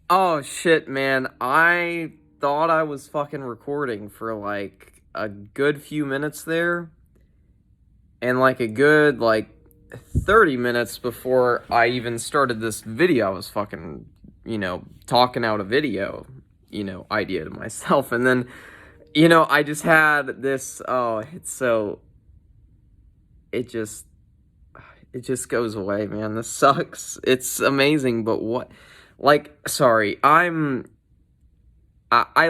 Oh shit, man. I thought I was fucking recording for like a good few minutes there, and like a good 30 minutes before I even started this video. I was fucking, talking out a video, idea to myself. And then, I just had this it just it just goes away, man. This sucks. It's amazing, but what sorry, I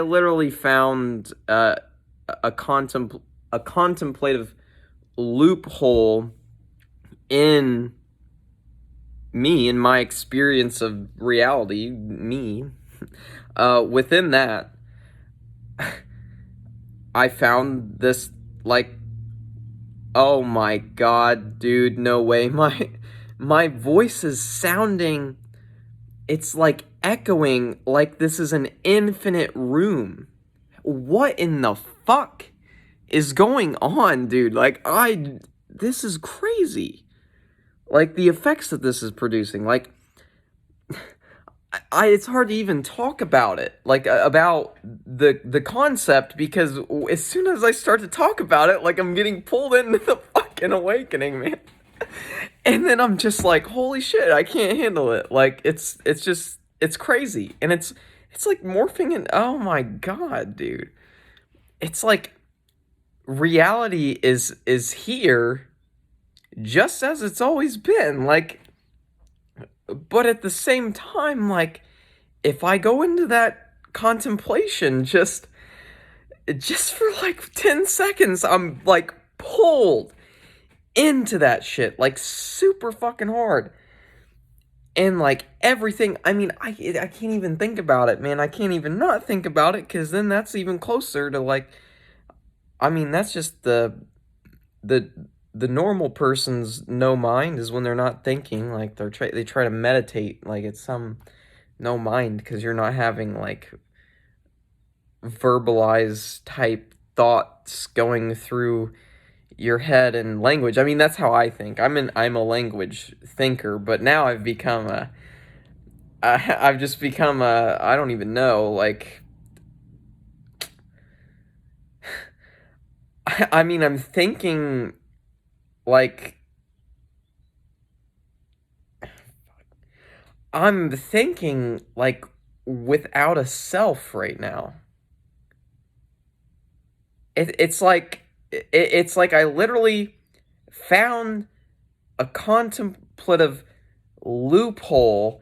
literally found a contemplative loophole in in my experience of reality, within that, I found this, like, oh my god, dude, no way. My voice is sounding, it's like echoing like this is an infinite room. What in the fuck is going on, dude? This is crazy. Like, the effects that this is producing, like, it's hard to even talk about it, like, about the concept, because as soon as I start to talk about it, like, I'm getting pulled into the fucking awakening, man. And then I'm just like, holy shit, I can't handle it. Like, it's crazy. And it's like morphing in, oh my god, dude. It's like reality is here just as it's always been. Like, but at the same time, like, if I go into that contemplation just for like 10 seconds, I'm like pulled into that shit like super fucking hard. And like everything, I mean, I can't even think about it, man. I can't even not think about it, because then that's even closer to, like, I mean, that's just the the normal person's no mind is when they're not thinking. Like, they try to meditate, like it's some no mind, because you're not having like verbalized type thoughts going through your head and language. I mean, that's how I think. I'm a language thinker, but now I've just become a, I don't even know, like, I mean, I'm thinking, like, I'm thinking, like, without a self right now. It's like I literally found a contemplative loophole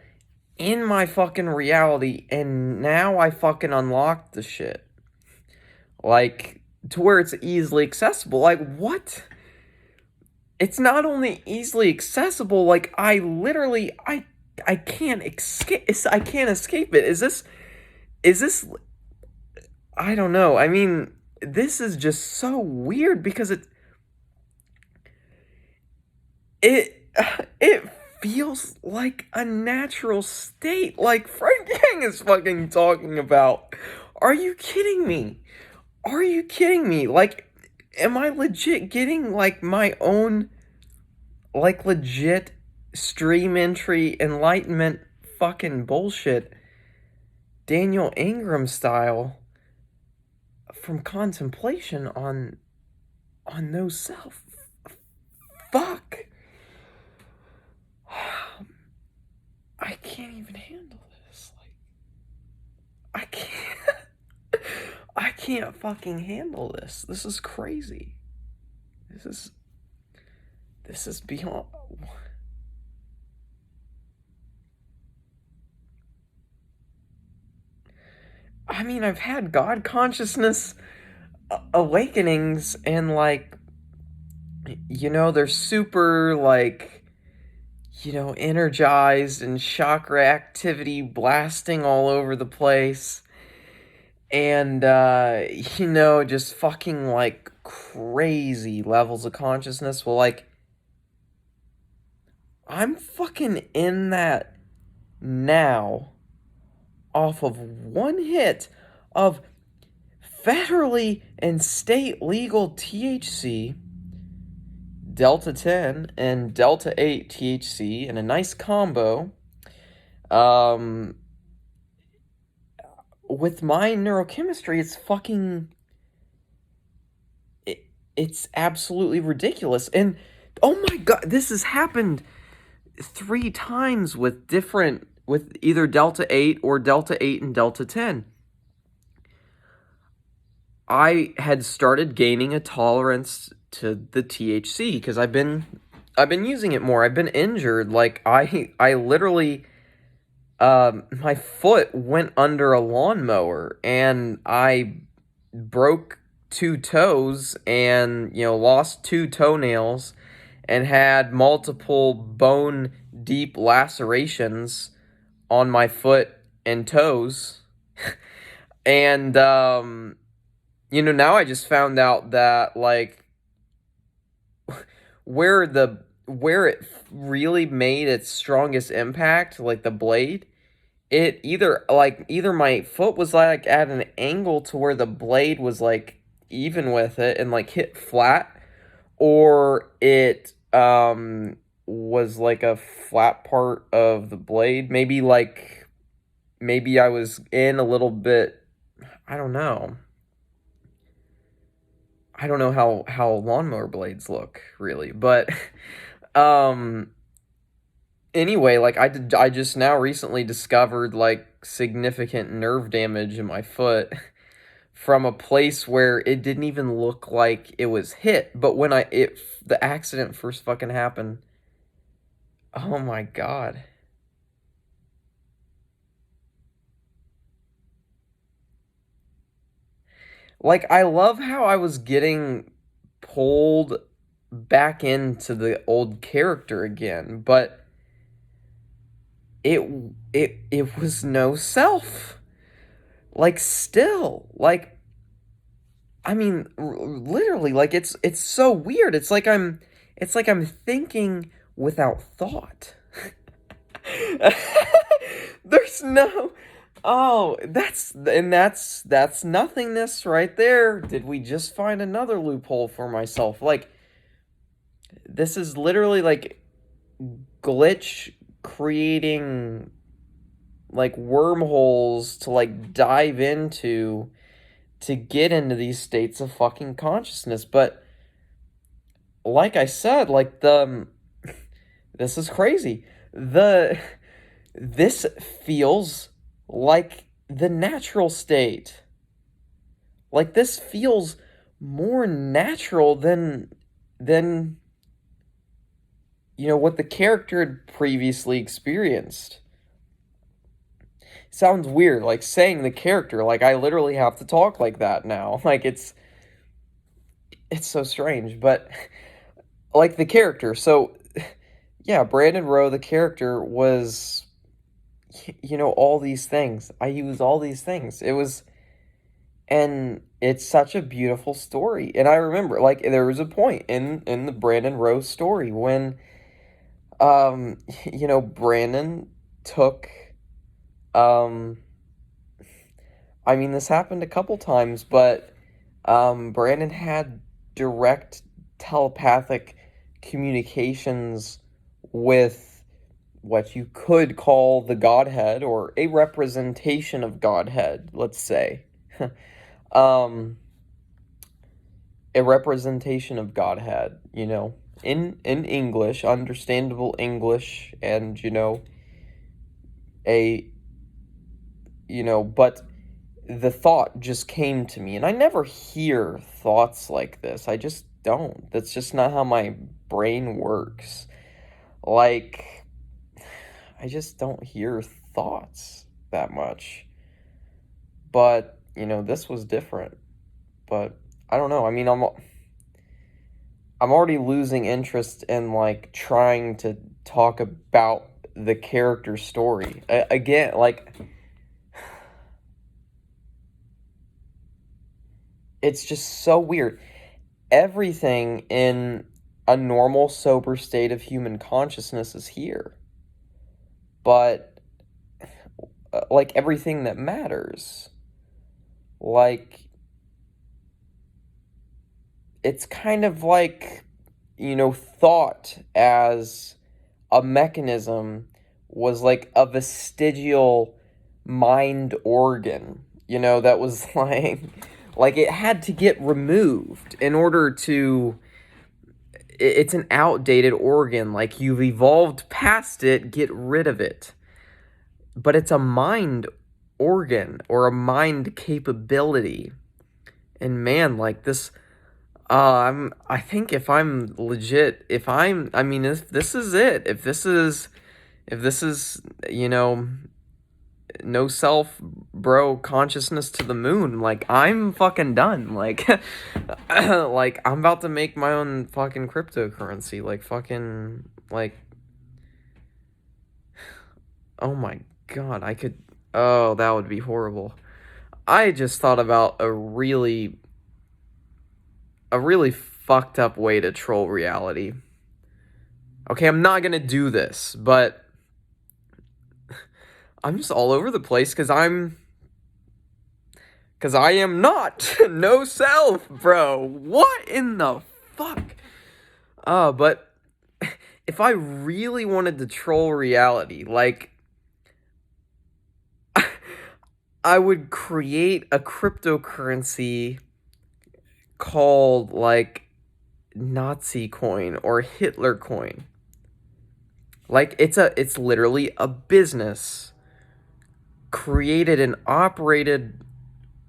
in my fucking reality, and now I fucking unlocked the shit. Like, to where it's easily accessible. Like, what? It's not only easily accessible, like, I can't escape, I can't escape it. Is this I don't know. I mean, this is just so weird, because it it feels like a natural state, like Frank Yang is fucking talking about. Are you kidding me? Are you kidding me? Like, am I legit getting like my own, like, legit stream entry enlightenment fucking bullshit, Daniel Ingram style, from contemplation on no self? Fuck. I can't even handle this. Like, I can't. I can't fucking handle this. This is crazy. This is this is beyond. I mean, I've had God consciousness awakenings, and like, they're super, like, energized and chakra activity blasting all over the place. And, just fucking, like, crazy levels of consciousness. Well, like, I'm fucking in that now off of one hit of federally and state legal THC, Delta 10 and Delta 8 THC in a nice combo. Um, with my neurochemistry, it's fucking it, it's absolutely ridiculous. And oh my god, this has happened 3 times with either delta 8 or delta 8 and delta 10. I had started gaining a tolerance to the THC because I've been using it more. I've been injured. Like I literally my foot went under a lawnmower and I broke 2 toes and lost 2 toenails and had multiple bone deep lacerations on my foot and toes. And now I just found out that like where it really made its strongest impact, like the blade, it either my foot was like at an angle to where the blade was like even with it and like hit flat, or it was like a flat part of the blade. Maybe I was in a little bit. I don't know. I don't know how lawnmower blades look really, but um anyway, like I just now recently discovered like significant nerve damage in my foot from a place where it didn't even look like it was hit, but when the accident first fucking happened, oh my god. Like I love how I was getting pulled back into the old character again, but it it was no self. Like still, like I mean, literally, like it's so weird. It's like I'm thinking without thought. There's no. Oh, that's nothingness right there. Did we just find another loophole for myself? Like this is literally like glitch creating like wormholes to like dive into to get into these states of fucking consciousness. But like I said, like this is crazy. This feels like the natural state. Like this feels more natural than what the character had previously experienced. Sounds weird, like saying the character, like I literally have to talk like that now. Like it's so strange, but like the character. So yeah, Brandon Rowe, the character, was all these things. I use all these things. And it's such a beautiful story. And I remember, like, there was a point in the Brandon Rowe story when Brandon took I mean, this happened a couple times, but Brandon had direct telepathic communications with what you could call the Godhead, or a representation of Godhead, let's say. um, a representation of Godhead, in English, understandable English, and, a, but the thought just came to me, and I never hear thoughts like this. I just don't. That's just not how my brain works. Like, I just don't hear thoughts that much. But, this was different. But I don't know. I mean, I'm already losing interest in like trying to talk about the character story. Again, like it's just so weird. Everything in a normal, sober state of human consciousness is here. But, like, everything that matters, like, it's kind of like, thought as a mechanism was like a vestigial mind organ. that was like it had to get removed in order to. It's an outdated organ. Like, you've evolved past it, get rid of it. But it's a mind organ or a mind capability. And man, like this, I think if I'm legit, if this is it, if this is, no self, bro, consciousness to the moon, like, I'm fucking done. Like, like, I'm about to make my own fucking cryptocurrency. Like, fucking, like, oh my god, oh, that would be horrible. I just thought about a really fucked up way to troll reality. Okay, I'm not gonna do this, but I'm just all over the place because I am not no self, bro. What in the fuck? But if I really wanted to troll reality, like, I would create a cryptocurrency called, like, Nazi coin or Hitler coin. Like, it's literally a business created and operated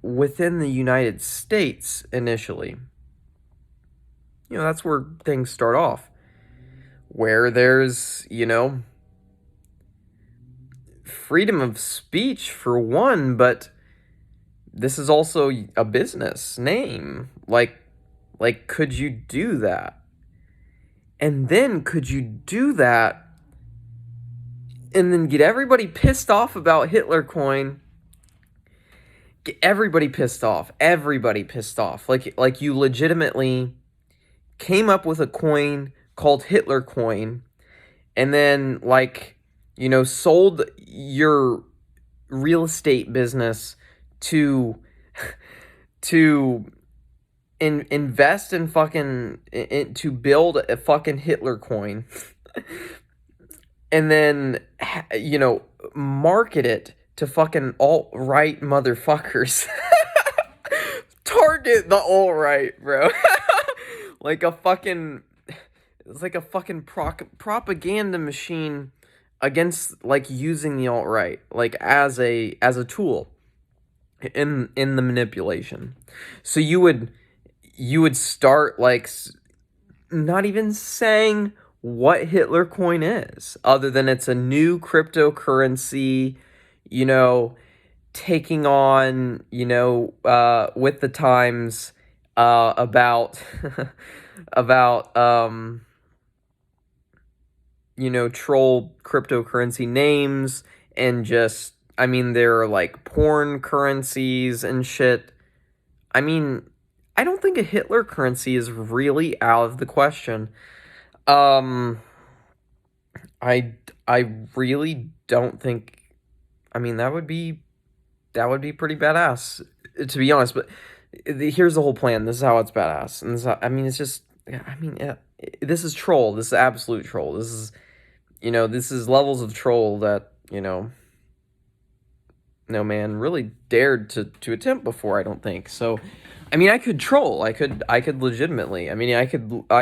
within the United States initially. That's where things start off. Where there's, freedom of speech for one, but this is also a business name. Like, could you do that? And then could you do that and then get everybody pissed off about Hitler coin? Get everybody pissed off. Everybody pissed off. Like you legitimately came up with a coin called Hitler coin, and then, like, sold your real estate business to invest in fucking to build a fucking Hitler coin, and then market it to fucking alt-right motherfuckers. Target the alt-right, bro. Like a fucking It's like a fucking propaganda machine against, like, using the alt-right, like, as a tool in the manipulation. So you would start, like, not even saying what Hitler coin is, other than it's a new cryptocurrency, taking on, with the times, about about troll cryptocurrency names, and just, there are, like, porn currencies and shit. I don't think a Hitler currency is really out of the question. I really don't think, that would be pretty badass, to be honest, but here's the whole plan. This is how it's badass. And it's just, yeah, this is troll. This is absolute troll. This is levels of troll that, no man really dared to attempt before, I don't think. So, I could troll. I could legitimately. I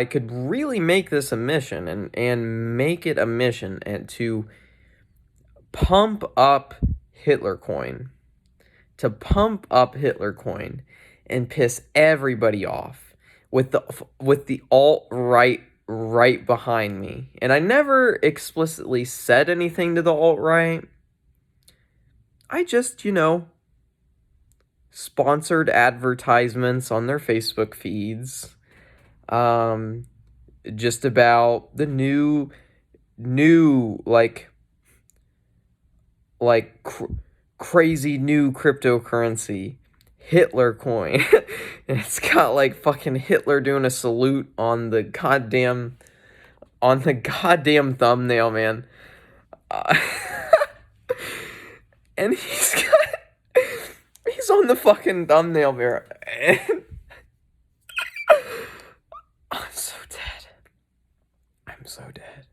could really make this a mission, and make it a mission, and to pump up Hitler coin. To pump up Hitler coin and piss everybody off with the alt-right right behind me. And I never explicitly said anything to the alt-right. I just, sponsored advertisements on their Facebook feeds, just about the new crazy new cryptocurrency, Hitler coin. And it's got, like, fucking Hitler doing a salute on the goddamn thumbnail, man. And he's on the fucking thumbnail, man. And I'm so dead. I'm so dead.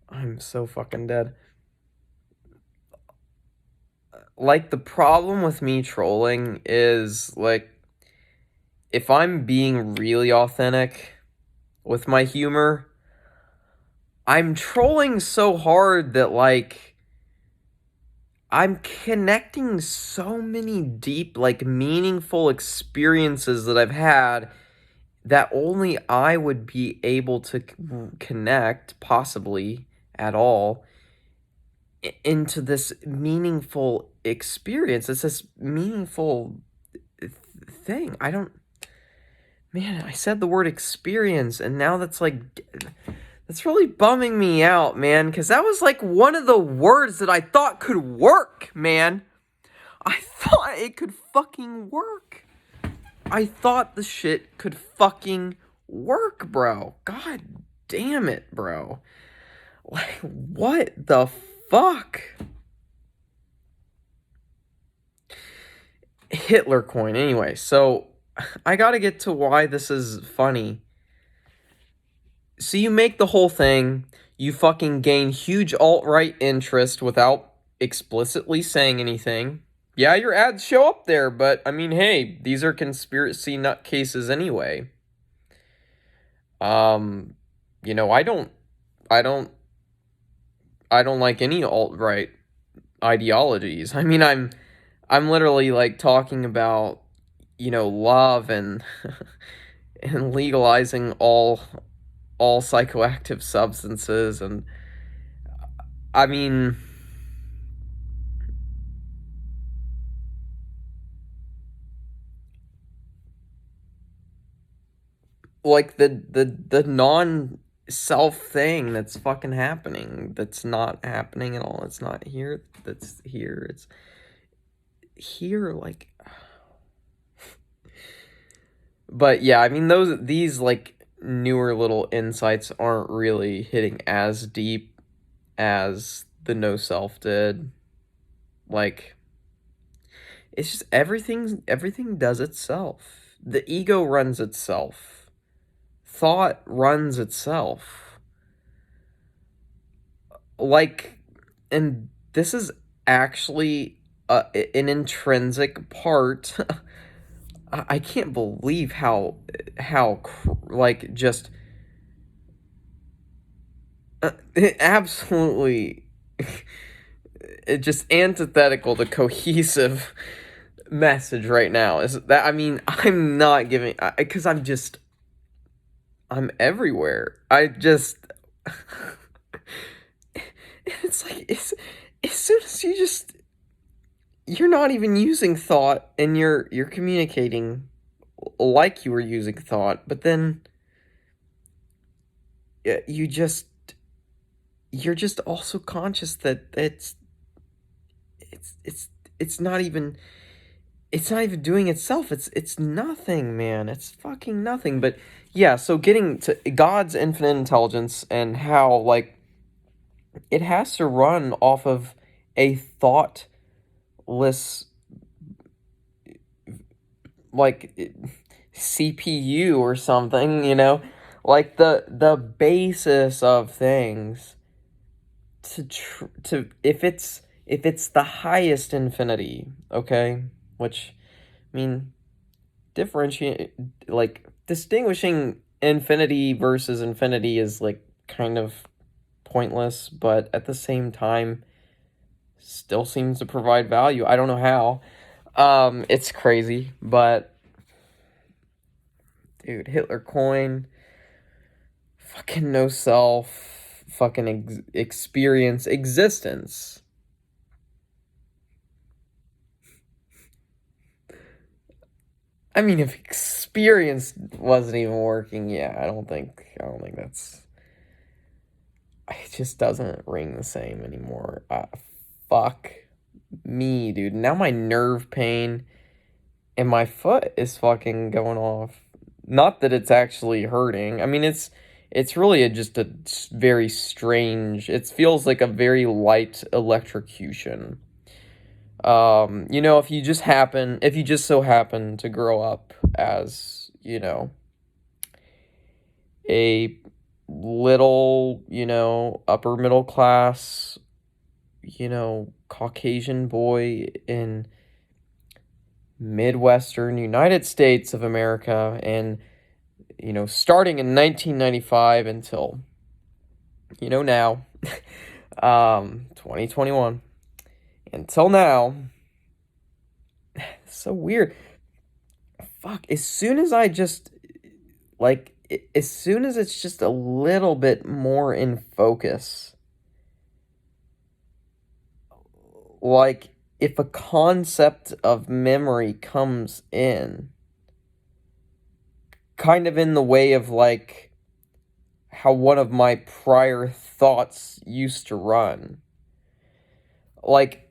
I'm so fucking dead. like, the problem with me trolling is, like, if I'm being really authentic with my humor, I'm trolling so hard that, like, I'm connecting so many deep, like, meaningful experiences that I've had that only I would be able to connect, possibly at all, into this meaningful experience. It's this meaningful thing. I don't, man, I said the word experience, and now that's like, that's really bumming me out, man, because that was like one of the words that I thought could work, man. I thought it could fucking work. I thought the shit could fucking work, bro. God damn it, bro. Like, what the fuck? Hitler coin, anyway. So, I gotta get to why this is funny. So, you make the whole thing, you fucking gain huge alt-right interest without explicitly saying anything. Yeah, your ads show up there, but I mean, hey, these are conspiracy nutcases anyway. Um, you know, I don't, I don't like any alt-right ideologies. I mean, I'm literally like talking about, love and and legalizing all psychoactive substances, and I mean, like the non self thing that's fucking happening, that's not happening at all. It's not here, that's here. It's here, like, but yeah, I mean, these like newer little insights aren't really hitting as deep as the no self did. Like, it's just everything does itself. The ego runs itself. Thought runs itself. Like, and this is actually an intrinsic part. I can't believe how like, just absolutely it just antithetical to cohesive message right now is that, I mean, I'm not giving, because I'm everywhere. I just it's like, as soon as you're not even using thought, and you're communicating like you were using thought, but then you just you're just also conscious that it's it's it's not even it's not even doing itself. It's nothing, man. It's fucking nothing. But yeah, so getting to God's infinite intelligence and how, like, it has to run off of a thoughtless, like, CPU or something, like the basis of things, to if it's the highest infinity, okay? Which, I mean, differentiate, like, distinguishing infinity versus infinity is, like, kind of pointless, but at the same time still seems to provide value. I don't know how. It's crazy, but dude, Hitler coin, fucking no self, fucking experience existence. I mean, if experience wasn't even working, yeah, I don't think that's, it just doesn't ring the same anymore. Fuck me, dude. Now my nerve pain and my foot is fucking going off. Not that it's actually hurting. I mean, it's really just a very strange. It feels like a very light electrocution. If you just so happen to grow up as, a little, upper middle class, Caucasian boy in Midwestern United States of America, and, starting in 1995 until, now, 2021, until now, it's so weird. Fuck, as soon as I just, as soon as it's just a little bit more in focus, like, if a concept of memory comes in, kind of in the way of, like, how one of my prior thoughts used to run, like,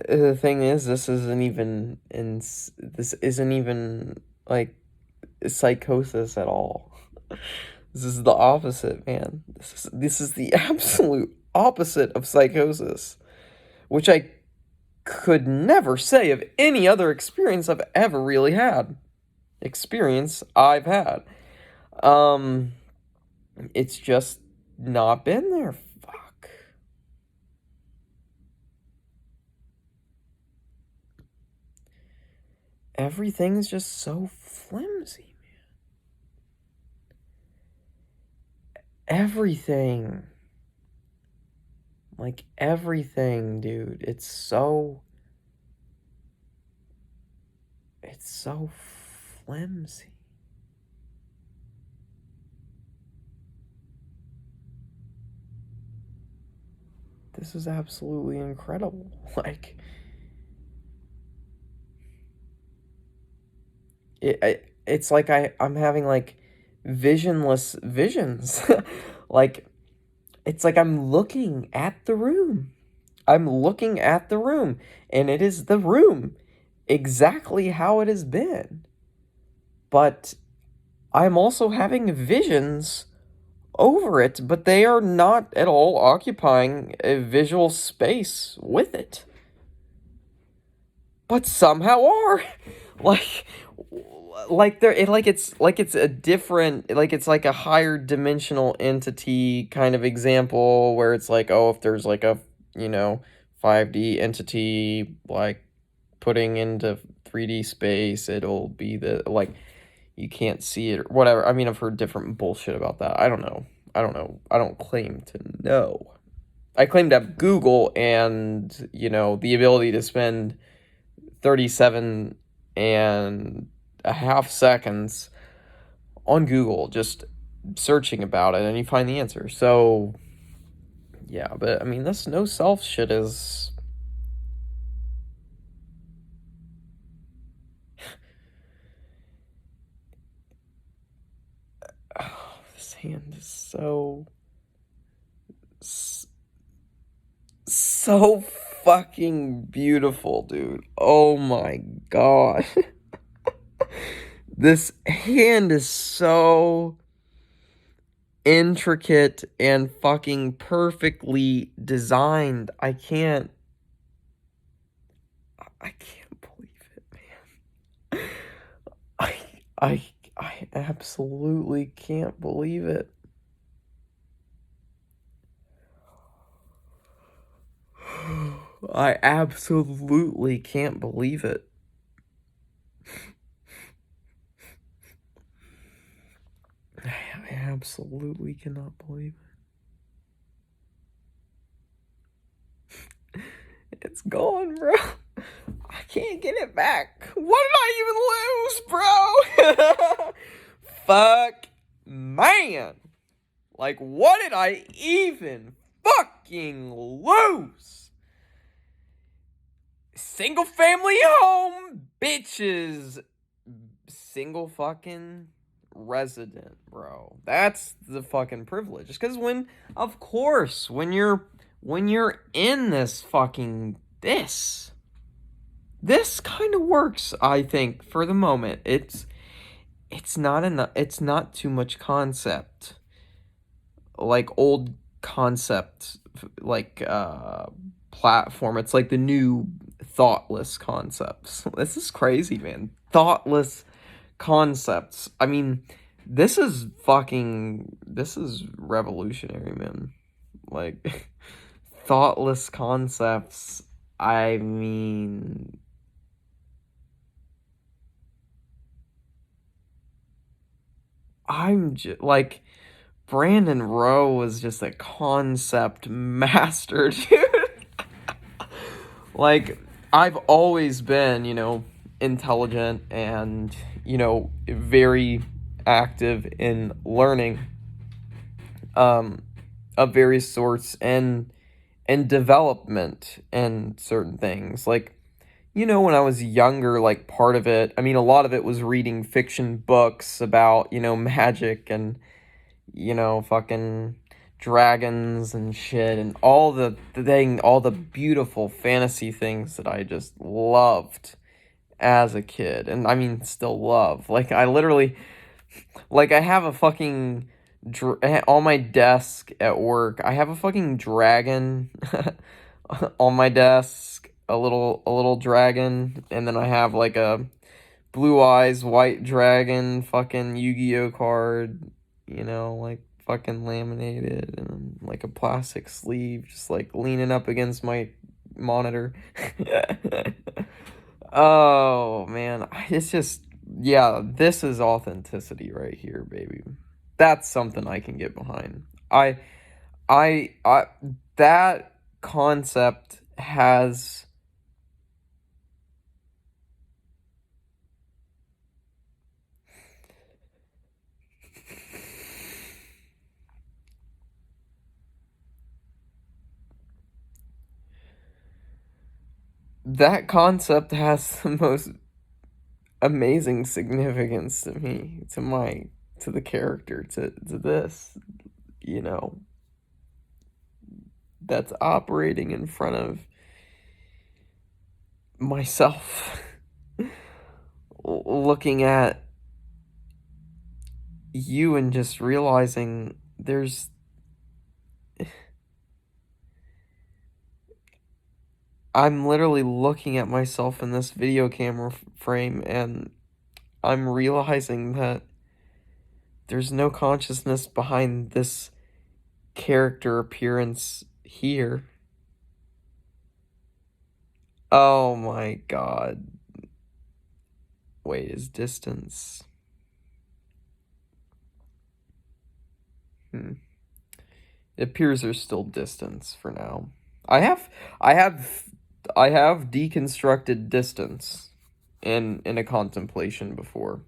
the thing is, this isn't even, like, psychosis at all. This is the opposite, man. This is the absolute opposite of psychosis, which I could never say of any other experience I've ever really had. It's just not been there. Fuck. Everything's just so flimsy, man. Everything. Like, everything, dude. It's so flimsy. This is absolutely incredible. Like, it's like I'm having, like, visionless visions. Like, it's like I'm looking at the room. I'm looking at the room, and it is the room exactly how it has been. But I'm also having visions over it, but they are not at all occupying a visual space with it. But somehow are. like it's a different, like, it's like a higher dimensional entity kind of example, where it's like, oh, if there's like a 5D entity, like, putting into 3D space, it'll be like, you can't see it or whatever. I mean, I've heard different bullshit about that. I don't know. I don't claim to know. I claim to have Google and, the ability to spend 37 and a half seconds on Google just searching about it, and you find the answer. So, yeah, but I mean, this no self shit is... Oh, this hand is so fucking beautiful, dude. Oh my god. This hand is so intricate and fucking perfectly designed. I can't believe it, man. I absolutely can't believe it. I absolutely can't believe it. I absolutely cannot believe it. It's gone, bro. I can't get it back. What did I even lose, bro? Fuck, man. Like, what did I even fucking lose? Single family home, bitches. Single fucking resident, bro. That's the fucking privilege. Just because of course, when you're in this fucking, this kind of works, I think, for the moment. It's not enough. It's not too much concept. Like, old concept, like, platform. It's like the new thoughtless concepts. This is crazy, man. Thoughtless concepts. I mean, this is revolutionary, man. Like, thoughtless concepts. I mean, I'm just like, Brandon Rowe was just a concept master, dude. Like, I've always been, intelligent and, very active in learning um of various sorts and development and certain things. Like, when I was younger, like, part of it, I mean, a lot of it was reading fiction books about, magic and, fucking dragons and shit and all the beautiful fantasy things that I just loved as a kid. And I mean, still love. Like, I literally, like, I have a fucking, on my desk at work, I have a fucking dragon on my desk, a little dragon, and then I have like a blue eyes white dragon fucking Yu-Gi-Oh card, like fucking laminated and like a plastic sleeve, just like leaning up against my monitor. Oh man, it's just, yeah, this is authenticity right here, baby. That's something I can get behind. I that concept has, that concept has the most amazing significance to me, to the character, to this, you know, that's operating in front of myself, looking at you and just realizing I'm literally looking at myself in this video camera frame, and I'm realizing that there's no consciousness behind this character appearance here. Oh my god. Wait, is distance? It appears there's still distance for now. I have I have I have deconstructed distance in a contemplation before.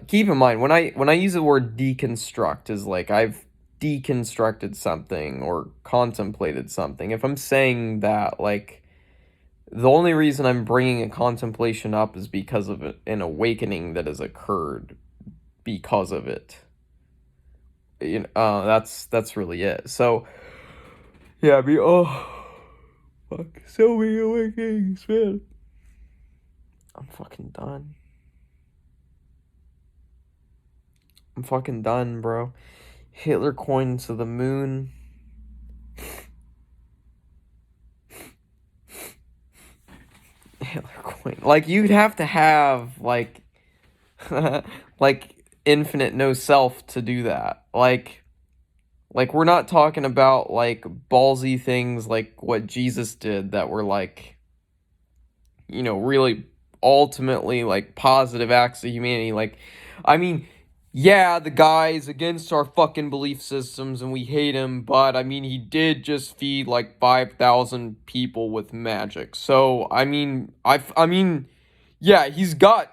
Keep in mind, when I use the word deconstruct, is like I've deconstructed something or contemplated something. If I'm saying that, like, the only reason I'm bringing a contemplation up is because of an awakening that has occurred because of it. That's really it. So yeah, fuck, so many awakenings, man. I'm fucking done. I'm fucking done, bro. Hitler coins to the moon. Hitler coin. Like, you'd have to have, like, like, infinite no self to do that. Like, we're not talking about, like, ballsy things like what Jesus did that were, like, really ultimately, like, positive acts of humanity. Like, I mean, yeah, the guy's against our fucking belief systems and we hate him, but I mean, he did just feed like 5,000 people with magic. So, I mean, yeah, he's got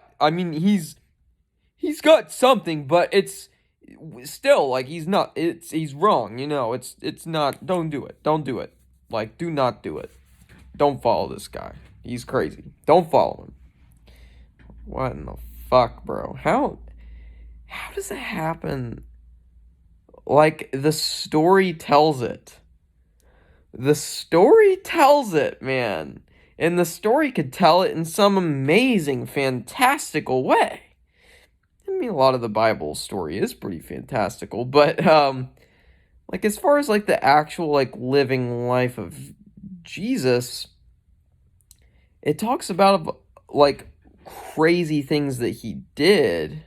something, but it's still like he's wrong, It's not, don't do it. Don't do it. Like, do not do it. Don't follow this guy. He's crazy. Don't follow him. What in the fuck, bro? How does it happen? Like, the story tells it. The story tells it, man. And the story could tell it in some amazing, fantastical way. I mean, a lot of the Bible story is pretty fantastical, but Like, as far as, like, the actual, like, living life of Jesus, it talks about, like, crazy things that he did,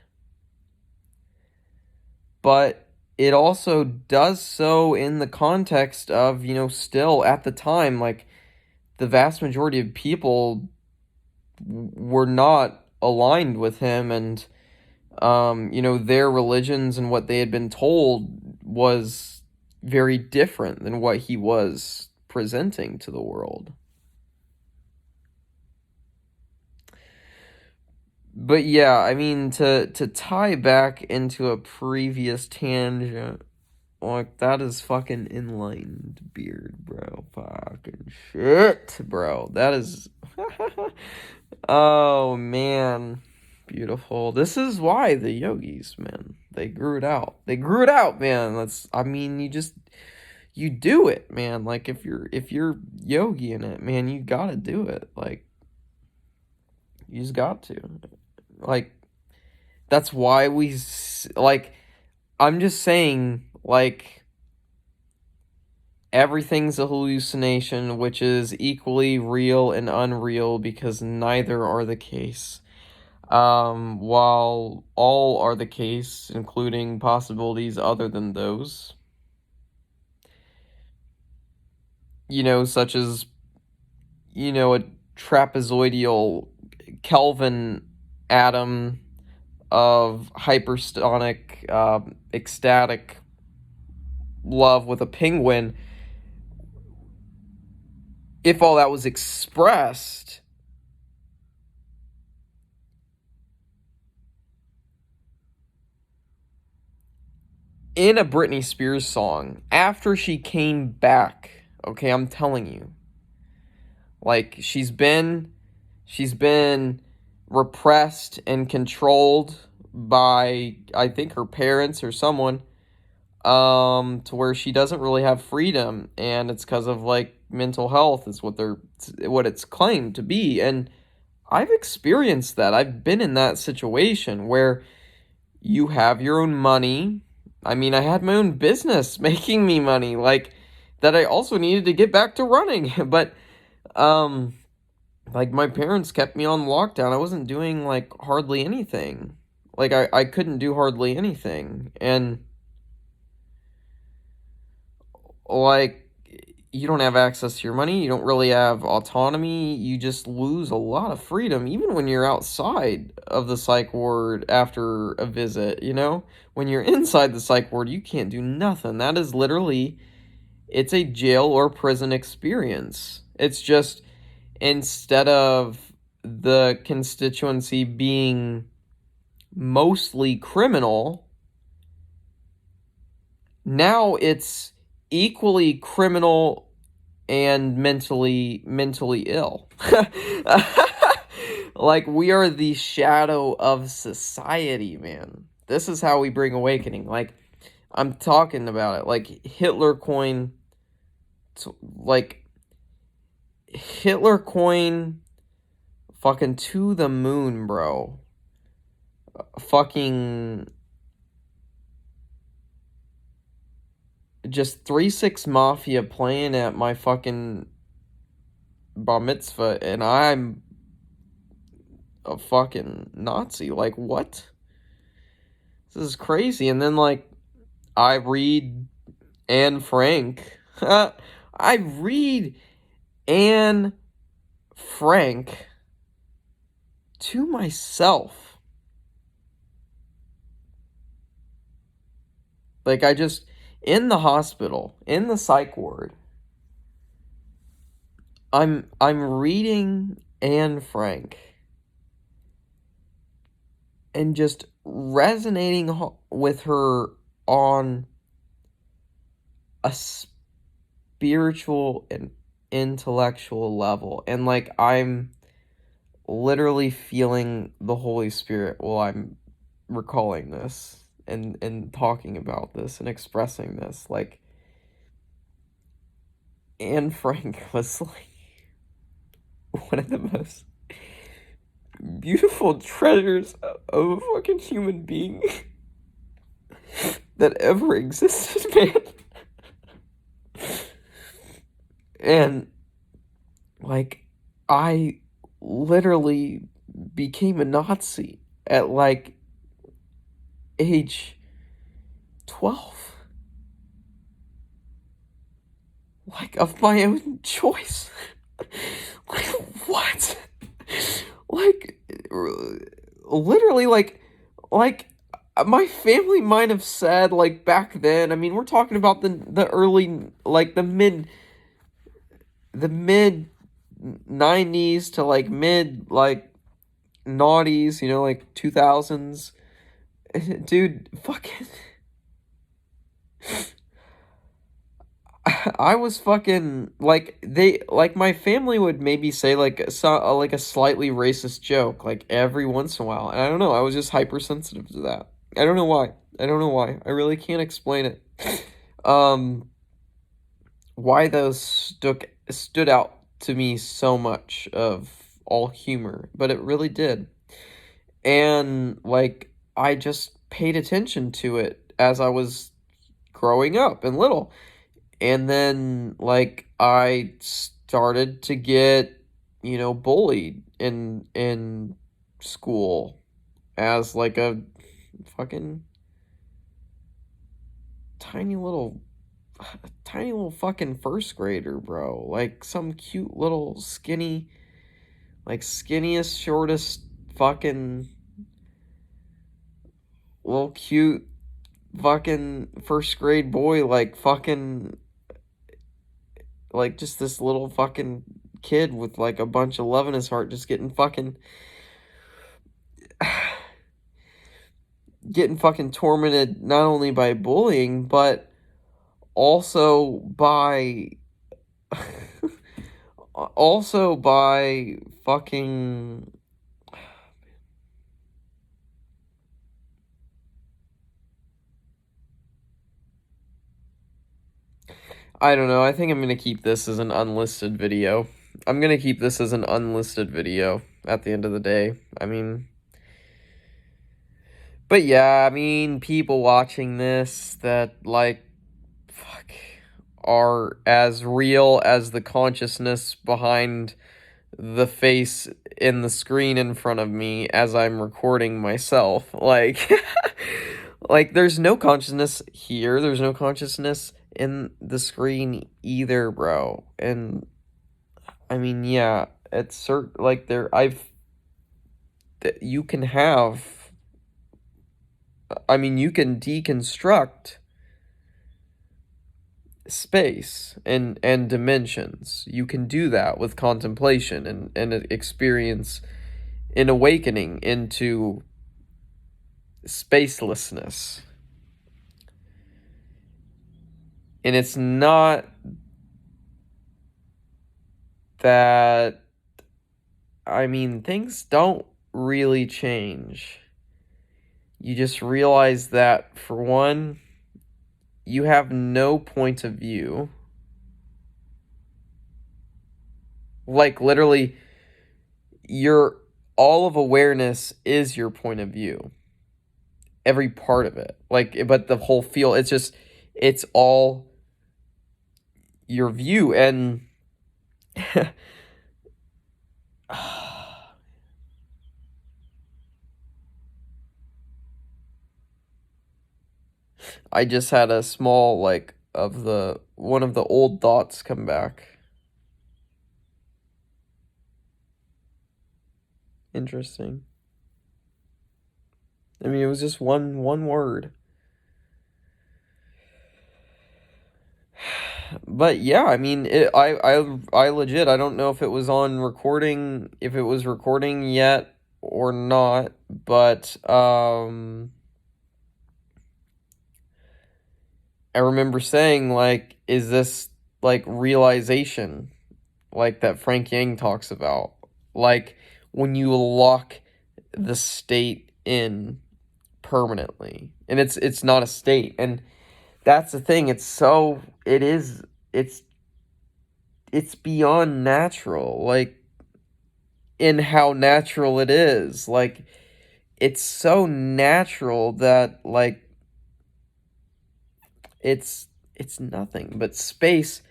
but it also does so in the context of, still at the time, like, the vast majority of people were not aligned with him, and their religions and what they had been told was very different than what he was presenting to the world. But yeah, I mean, to tie back into a previous tangent, like, that is fucking enlightened beard, bro. Fucking shit, bro. That is oh man. Beautiful. This is why the yogis, man, they grew it out. They grew it out, man. I mean, you do it, man. Like, if you're yogi in it, man, you gotta do it. Like, you just got to. Like, that's why like, I'm just saying, like, everything's a hallucination, which is equally real and unreal because neither are the case. While all are the case, including possibilities other than those, such as, a trapezoidal Kelvin atom of hyperstonic, ecstatic love with a penguin, if all that was expressed in a Britney Spears song after she came back, okay, I'm telling you, like, she's been repressed and controlled by, I think, her parents or someone, to where she doesn't really have freedom, and it's because of, like, mental health is what it's claimed to be. And I've experienced that. I've been in that situation where you have your own money. I mean, I had my own business making me money, like, that I also needed to get back to running. But um like, my parents kept me on lockdown. I wasn't doing, like, hardly anything. Like, I couldn't do hardly anything. And, like, you don't have access to your money. You don't really have autonomy. You just lose a lot of freedom, even when you're outside of the psych ward after a visit, When you're inside the psych ward, you can't do nothing. That is literally, it's a jail or prison experience. It's just, instead of the constituency being mostly criminal, now it's equally criminal and mentally ill. Like, we are the shadow of society, man. This is how we bring awakening. Like, I'm talking about it. Like, like, Hitler coin fucking to the moon, bro. Fucking just 3-6 Mafia playing at my fucking bar mitzvah, and I'm a fucking Nazi. Like, what? This is crazy. And then, like, I read Anne Frank. I read Anne Frank to myself. Like, in the hospital, in the psych ward, I'm reading Anne Frank and just resonating with her on a spiritual and intellectual level. And, like, I'm literally feeling the Holy Spirit while I'm recalling this and talking about this and expressing this. Like, Anne Frank was, like, one of the most beautiful treasures of a fucking human being that ever existed, man. And like I literally became a Nazi at like age 12, like of my own choice. Like what? Like literally like my family might have said like back then. I mean, we're talking about the early like the mid 90s to like mid like noughties, like 2000s. Dude, fucking I was fucking like they like my family would maybe say like a slightly racist joke like every once in a while. And I don't know, I was just hypersensitive to that. I don't know why. I don't know why. I really can't explain it. Um why those stood out to me so much of all humor, but it really did. And like I just paid attention to it as I was growing up and little. And then like I started to get, bullied in school as like a fucking tiny little tiny little fucking first grader, bro. Like some cute little skinny, like skinniest, shortest fucking little cute fucking first grade boy, like fucking like just this little fucking kid with like a bunch of love in his heart, just getting fucking tormented not only by bullying but also by also by fucking I don't know. I think I'm gonna keep this as an unlisted video. I'm gonna keep this as an unlisted video at the end of the day. I mean, but yeah, I mean, people watching this that like fuck are as real as the consciousness behind the face in the screen in front of me as I'm recording myself. Like like there's no consciousness here. There's no consciousness in the screen either, bro. And I mean, yeah, it's like you can have I mean, you can deconstruct space and dimensions. You can do that with contemplation and experience an awakening into spacelessness. And it's not that, I mean, things don't really change. You just realize that, for one, you have no point of view. Like, literally, your all of awareness is your point of view. Every part of it. Like, but the whole field, it's all your view. And I just had a small, like, of the one of the old thoughts come back. Interesting. I mean, it was just one word. But yeah, I mean, I legit, I don't know if it was on recording, if it was recording yet or not, but I remember saying like, is this like realization like that Frank Yang talks about? Like when you lock the state in permanently. And it's not a state. And that's the thing. It's beyond natural. Like in how natural it is. Like it's so natural that like it's nothing but space.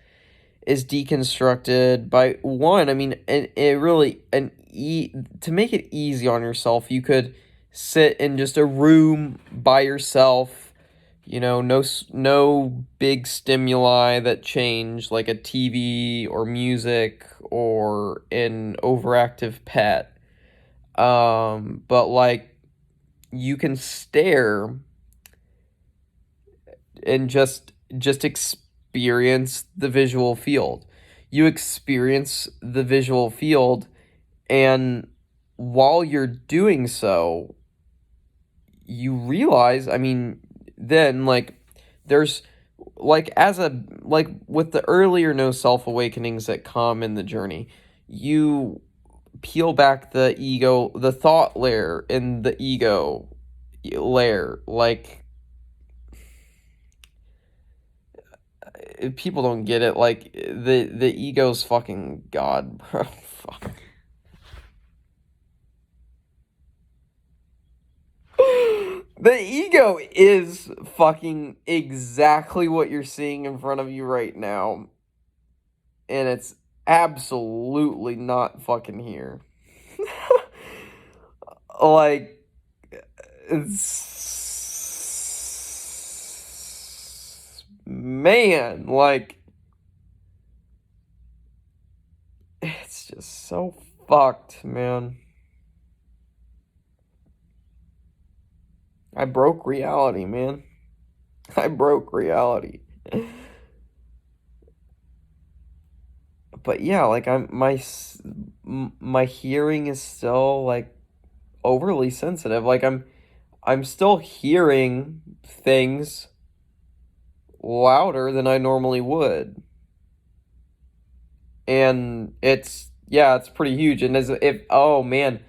is deconstructed by one. I mean, and it really to make it easy on yourself, you could sit in just a room by yourself. No big stimuli that change, like a TV or music or an overactive pet. But like you can stare and just experience the visual field. You experience the visual field, and while you're doing so, you realize, I mean, then like there's like as a like with the earlier no self awakenings that come in the journey, you peel back the ego, the thought layer in the ego layer, like people don't get it. Like the ego's fucking God, bro. Fuck. The ego is fucking exactly what you're seeing in front of you right now, and it's absolutely not fucking here. Like it's man, like it's just so fucked, man. I broke reality, man. I broke reality. But yeah, like my hearing is still like overly sensitive. Like I'm still hearing things louder than I normally would. And it's pretty huge. And as if oh man,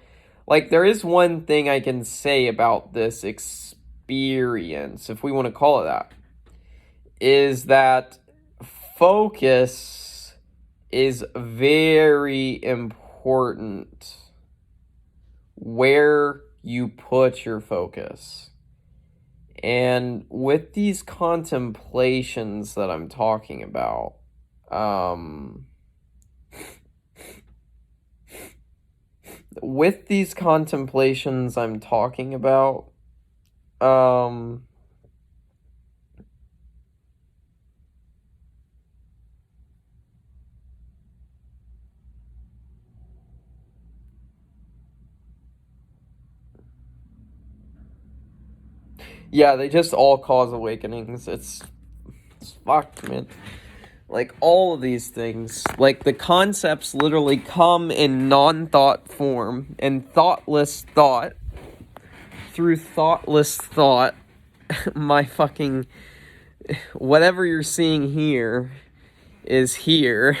like there is one thing I can say about this experience, if we want to call it that, is that focus is very important. Where you put your focus. And with these contemplations that I'm talking about, with these contemplations I'm talking about, yeah, they just all cause awakenings. It's fucked, man. Like all of these things, like the concepts literally come in non-thought form, and thoughtless thought, through thoughtless thought, my fucking whatever you're seeing here is here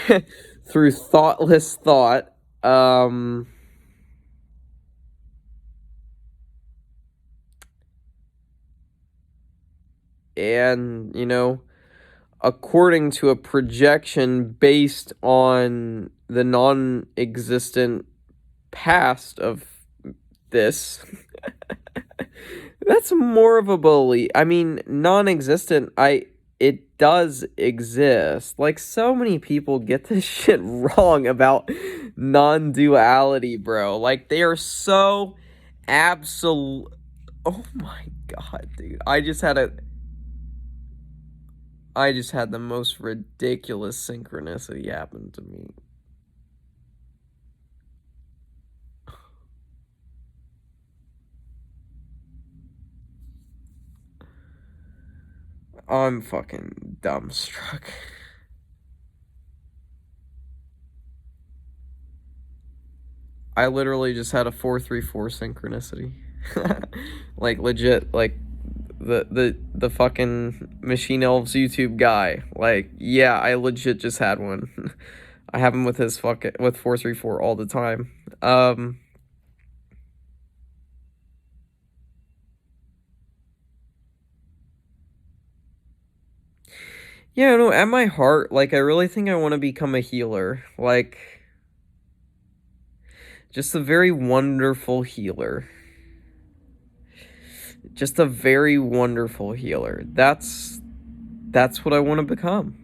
through thoughtless thought. And according to a projection based on the non-existent past of this. That's more of a belief. I mean, non-existent, it does exist. Like, so many people get this shit wrong about non-duality, bro. Like, they are so absolute. Oh my god, dude. I just had the most ridiculous synchronicity happen to me. I'm fucking dumbstruck. I literally just had a 434 synchronicity. Like legit, like the fucking Machine Elves YouTube guy. Like, yeah, I legit just had one. I have him with his with 434 all the time. Yeah, no, at my heart, like I really think I want to become a healer. Like just a very wonderful healer. Just a very wonderful healer. That's what I want to become.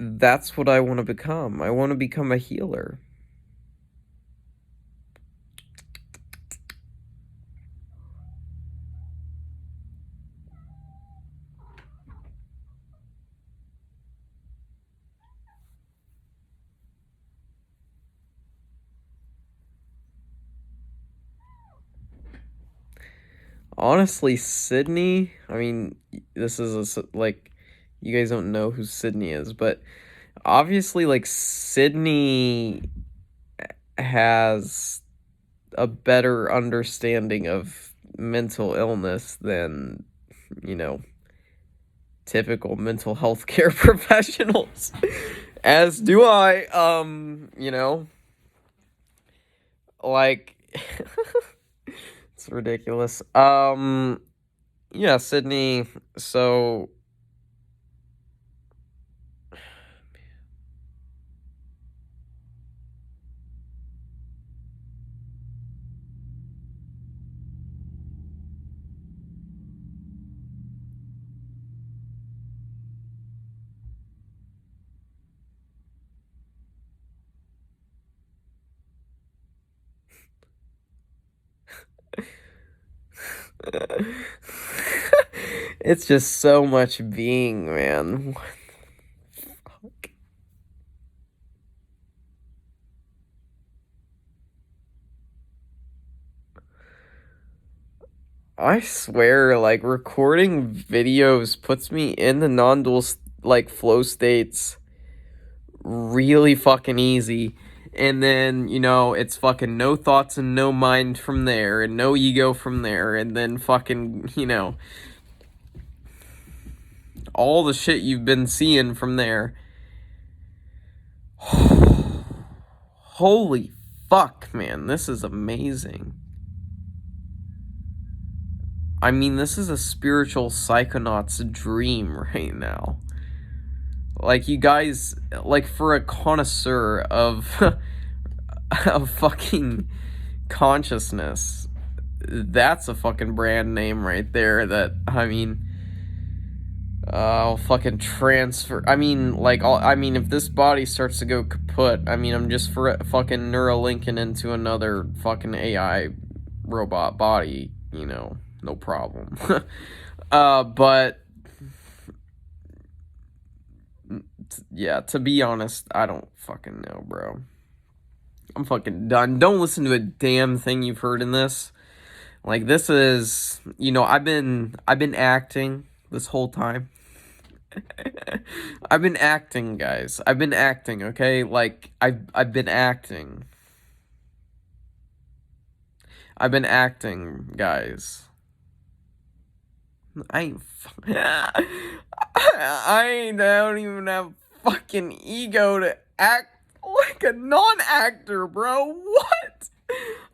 that's what I want to become. I want to become a healer. Honestly, Sydney, I mean, this is like, you guys don't know who Sydney is, but obviously, like, Sydney has a better understanding of mental illness than, you know, typical mental health care professionals. As do I, like, it's ridiculous. Yeah, Sydney, so it's just so much being, man. What the fuck? I swear, like, recording videos puts me in the non-dual, like, flow states really fucking easy. And then, it's fucking no thoughts and no mind from there, and no ego from there, and then fucking, all the shit you've been seeing from there. Holy fuck, man, this is amazing. I mean, this is a spiritual psychonaut's dream right now. Like, you guys, like, for a connoisseur of of fucking consciousness, that's a fucking brand name right there. That, I mean, I'll fucking transfer. I mean, like, if this body starts to go kaput, I mean, I'm just for fucking Neuralinking into another fucking AI robot body, no problem. But yeah, to be honest, I don't fucking know, bro. I'm fucking done. Don't listen to a damn thing you've heard in this. Like, this is, I've been acting this whole time. I've been acting, guys. I've been acting, okay? Like, I've been acting. I've been acting, guys. I ain't I don't even have fucking ego to act like a non-actor, bro. What?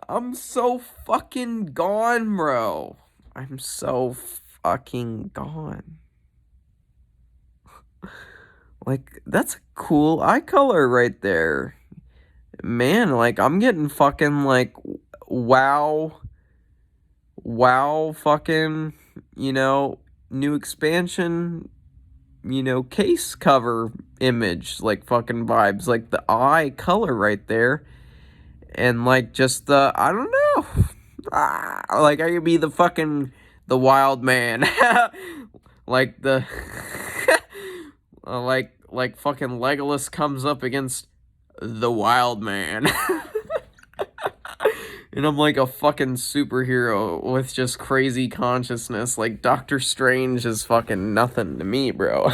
I'm so fucking gone, bro. I'm so fucking gone. Like, that's a cool eye color right there. Man, like, I'm getting fucking, like, wow, fucking, new expansion, case cover image, like, fucking vibes. Like, the eye color right there. And, like, just the, I don't know. Like, I could be the wild man. Like, like fucking Legolas comes up against the wild man. And I'm like a fucking superhero with just crazy consciousness. Like, Doctor Strange is fucking nothing to me, bro.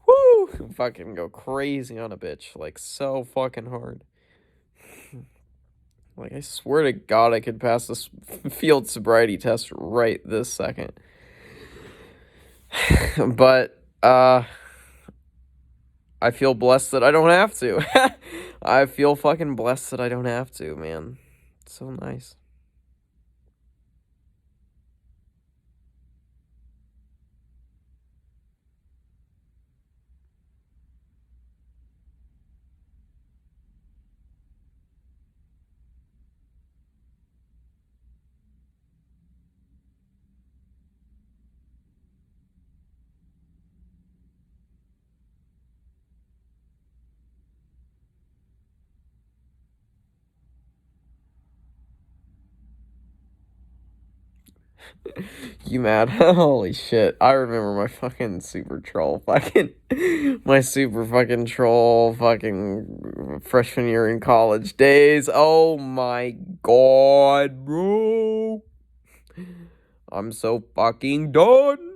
Woo! Fucking go crazy on a bitch. Like, so fucking hard. Like, I swear to God I could pass this field sobriety test right this second. But, I feel blessed that I don't have to. I feel fucking blessed that I don't have to, man. It's so nice. you mad? Holy shit. I remember my fucking super troll my super fucking troll fucking freshman year in college days. Oh my god, bro. I'm so fucking done.